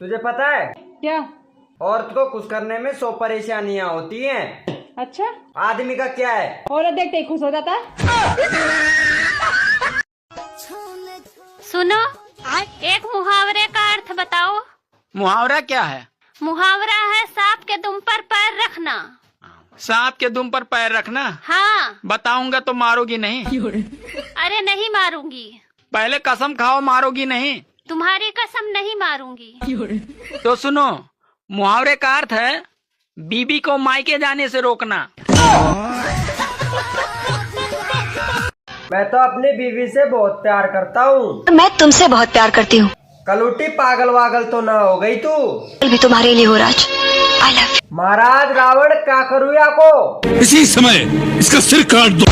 तुझे पता है क्या? औरत को कुछ करने में 100 परेशानियां होती हैं। अच्छा, आदमी का क्या है? औरत देखते ही खुश हो जाता है। सुनो, एक मुहावरे का अर्थ बताओ। मुहावरा क्या है? मुहावरा है सांप के दुम पर पैर रखना। सांप के दुम पर पैर रखना? हाँ। बताऊंगा तो मारोगी नहीं? अरे नहीं मारूंगी। पहले कसम खाओ, मारोगी नहीं? तुम्हारी कसम नहीं मारूंगी। तो सुनो, मुहावरे का अर्थ है बीबी को मायके जाने से रोकना। मैं तो अपनी बीवी से बहुत प्यार करता हूँ। मैं तुमसे बहुत प्यार करती हूँ। कलूटी पागल वागल तो ना हो गई तू? भी तुम्हारे लिए हो Raj. I love you. Maharaj Ravan क्या करूँ या को? इसी समय इसका सिर काट दो।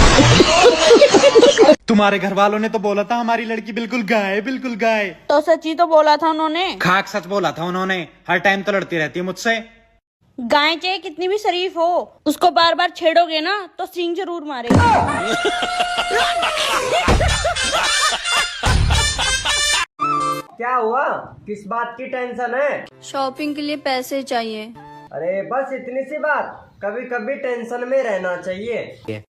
तुम्हारे घर वालों ने तो बोला था हमारी लड़की बिल्कुल गाय, बिल्कुल गाय। तो सच्ची तो बोला था उन्होंने। खाक सच बोला था उन्होंने। हर टाइम तो लड़ती रहती है मुझसे। गाय चाहे कितनी भी शरीफ हो, उसको बार बार छेड़ोगे ना तो सींग जरूर मारेगा। क्या हुआ? किस बात की टेंशन है? शॉपिंग के लिए पैसे चाहिए। अरे बस इतनी सी बात, कभी कभी टेंशन में रहना चाहिए।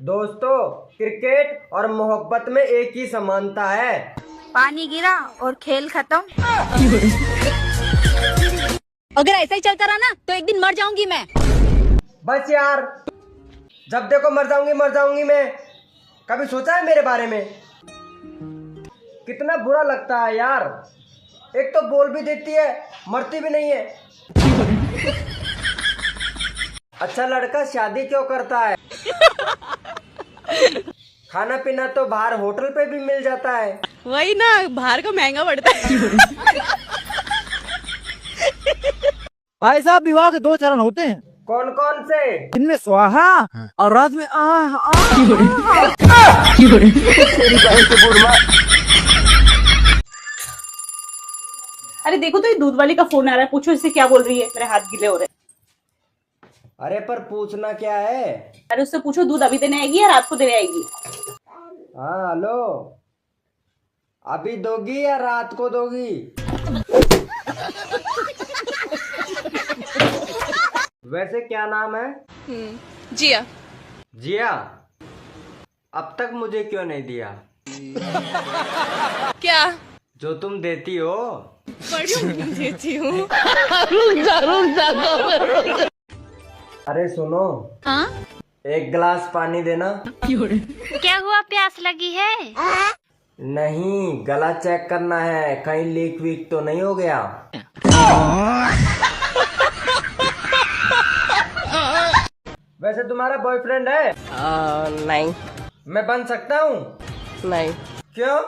दोस्तों, क्रिकेट और मोहब्बत में एक ही समानता है। पानी गिरा और खेल खत्म। अगर ऐसा ही चलता रहा ना तो एक दिन मर जाऊंगी मैं। बस यार, जब देखो मर जाऊंगी मैं। कभी सोचा है मेरे बारे में? कितना बुरा लगता है यार। एक तो बोल भी देती है, मरती भी नहीं है। अच्छा लड़का शादी क्यों करता है? खाना पीना तो बाहर होटल पे भी मिल जाता है। वही ना, बाहर का महंगा पड़ता है। भाई साहब, विवाह के 2 चरण होते हैं। कौन कौन से? इनमें स्वाहा और रात में अरे देखो तो ये दूध वाली का फोन आ रहा है, पूछो इससे क्या बोल रही है। मेरे हाथ गीले हो रहे हैं। अरे पर पूछना क्या है? अरे उससे पूछो दूध अभी देने आएगी या रात को देने आएगी। हाँ हेलो, अभी दोगी या रात को दोगी? वैसे क्या नाम है? जिया। जिया? अब तक मुझे क्यों नहीं दिया? क्या? जो तुम देती हो। देती हूँ। अरे सुनो। हाँ? एक गिलास पानी देना। क्या हुआ, प्यास लगी है? नहीं, गला चेक करना है, कहीं लीक वीक तो नहीं हो गया। वैसे तुम्हारा बॉयफ्रेंड है? नहीं। मैं बन सकता हूँ? नहीं। क्यों?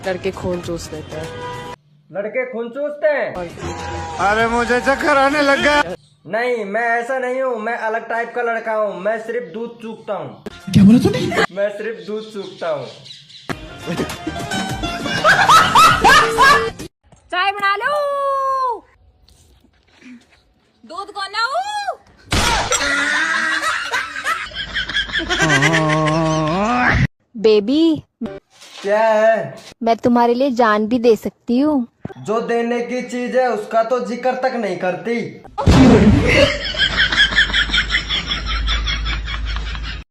लड़के खून चूस लेते हैं। लड़के खून चूसते हैं? अरे मुझे चक्कर आने लगा। नहीं, मैं ऐसा नहीं हूँ। मैं अलग टाइप का लड़का हूँ। मैं सिर्फ दूध चूसता हूँ। क्या बोला तूने? मैं सिर्फ दूध चूसता हूँ। चाय बना लो। दूध को लाऊं? बेबी, क्या है? मैं तुम्हारे लिए जान भी दे सकती हूँ। जो देने की चीज है उसका तो जिक्र तक नहीं करती।